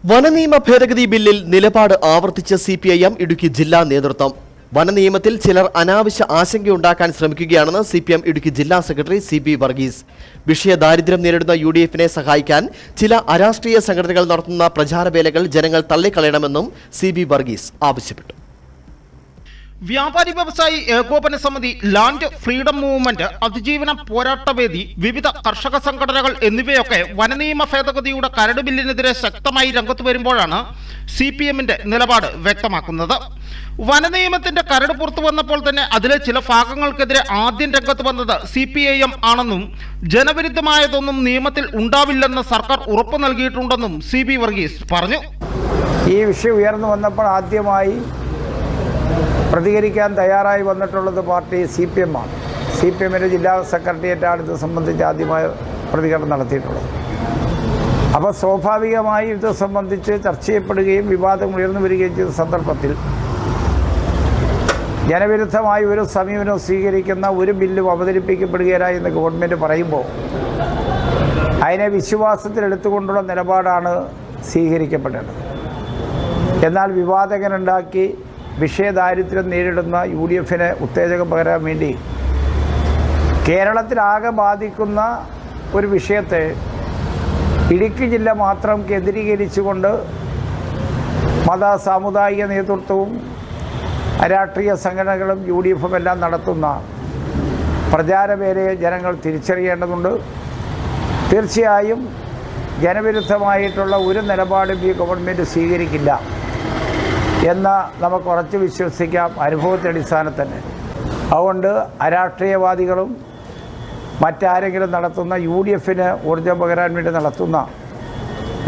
വനനിയമ ഭേദഗതി ബില്ലിൽ നിലപാട് ആവർത്തിച്ച CPIM ഇടുക്കി ജില്ലാ നേതൃത്വം. വനനിയമത്തിൽ ചിലർ അനാവശ്യ ആശങ്കയുണ്ടാക്കാൻ ശ്രമിക്കുകയാണെന്ന് CPM ഇടുക്കി ജില്ലാ സെക്രട്ടറി CB വർഗീസ്. വിഷയ ദാരിദ്ര്യം നേരിടുന്ന UDF-നെ സഹായിക്കാൻ ചില അരാഷ്ട്രീയ സംഘടനകൾ നടത്തുന്ന പ്രചാരവേലകൾ ജനങ്ങൾ തള്ളിക്കളയണമെന്നും CB വർഗീസ് ആവശ്യപ്പെട്ടു. വ്യാപാരി വ്യവസായി ഏകോപന സമിതി, ലാൻഡ് ഫ്രീഡം മൂവ്മെന്റ്, അതിജീവന പോരാട്ടവേദി, വിവിധ കർഷക സംഘടനകൾ എന്നിവയൊക്കെ വനനിയമ ഭേദഗതിയുടെ കരട് ബില്ലിനെതിരെ ശക്തമായി രംഗത്ത് വരുമ്പോഴാണ് CPM-ന്റെ നിലപാട് വ്യക്തമാക്കുന്നത്. വനനിയമത്തിന്റെ കരട് പുറത്തു വന്നപ്പോൾ തന്നെ അതിലെ ചില ഭാഗങ്ങൾക്കെതിരെ ആദ്യം രംഗത്ത് വന്നത് CPIM ആണെന്നും ജനവിരുദ്ധമായതൊന്നും നിയമത്തിൽ ഉണ്ടാവില്ലെന്ന് സർക്കാർ ഉറപ്പു നൽകിയിട്ടുണ്ടെന്നും CB വർഗീസ് പറഞ്ഞു. ഈ വിഷയം ഉയർന്നു വന്നപ്പോൾ ആദ്യമായി പ്രതികരിക്കാൻ തയ്യാറായി വന്നിട്ടുള്ളത് പാർട്ടി CPM ആണ്. CPM-ന്റെ ജില്ലാ സെക്രട്ടേറിയറ്റാണ് ഇത് സംബന്ധിച്ച് ആദ്യമായ പ്രതികരണം നടത്തിയിട്ടുള്ളത്. അപ്പോൾ സ്വാഭാവികമായി ഇത് സംബന്ധിച്ച് ചർച്ച ചെയ്യപ്പെടുകയും വിവാദം ഉയർന്നു വരികയും ചെയ്ത സന്ദർഭത്തിൽ ജനവിരുദ്ധമായി ഒരു സമീപനം സ്വീകരിക്കുന്ന ഒരു ബില്ലും അവതരിപ്പിക്കപ്പെടുകയില്ല എന്ന് ഗവൺമെൻറ് പറയുമ്പോൾ അതിനെ വിശ്വാസത്തിലെടുത്തുകൊണ്ടുള്ള നിലപാടാണ് സ്വീകരിക്കപ്പെടേണ്ടത്. എന്നാൽ വിവാദകനുണ്ടാക്കി വിഷയദാരിദ്ര്യം നേരിടുന്ന UDF-ന് ഉത്തേജകം പകരാൻ വേണ്ടി കേരളത്തിലാകെ ബാധിക്കുന്ന ഒരു വിഷയത്തെ ഇടുക്കി ജില്ല മാത്രം കേന്ദ്രീകരിച്ചുകൊണ്ട് മത സാമുദായിക നേതൃത്വവും രാഷ്ട്രീയ സംഘടനകളും UDF-ഉം എല്ലാം നടത്തുന്ന പ്രചാരവേലയെ ജനങ്ങൾ തിരിച്ചറിയേണ്ടതുണ്ട്. തീർച്ചയായും ജനവിരുദ്ധമായിട്ടുള്ള ഒരു നിലപാടും ഈ ഗവൺമെൻറ് സ്വീകരിക്കില്ല എന്ന് നമുക്ക് ഉറച്ചു വിശ്വസിക്കാം, അനുഭവത്തിൻ്റെ അടിസ്ഥാനത്തിൽ തന്നെ. അതുകൊണ്ട് അരാഷ്ട്രീയവാദികളും മറ്റാരെങ്കിലും നടത്തുന്ന UDF-ന് ഊർജ്ജം പകരാൻ വേണ്ടി നടത്തുന്ന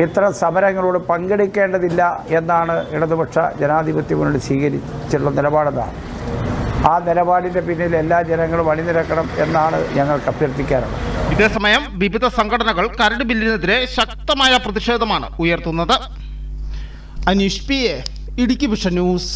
ഇത്തരം സമരങ്ങളോട് പങ്കെടുക്കേണ്ടതില്ല എന്നാണ് ഇടതുപക്ഷ ജനാധിപത്യ മുന്നണി സ്വീകരിച്ചിട്ടുള്ള നിലപാടെന്നാണ്. ആ നിലപാടിൻ്റെ പിന്നിൽ എല്ലാ ജനങ്ങളും അണിനിരക്കണം എന്നാണ് ഞങ്ങൾക്ക് അഭ്യർത്ഥിക്കാറുള്ളത്. ഇതേസമയം വിവിധ സംഘടനകൾ കരട് ബില്ലിനെതിരെ ശക്തമായ പ്രതിഷേധമാണ് ഉയർത്തുന്നത്. Aneesh PA, Idukki vision news.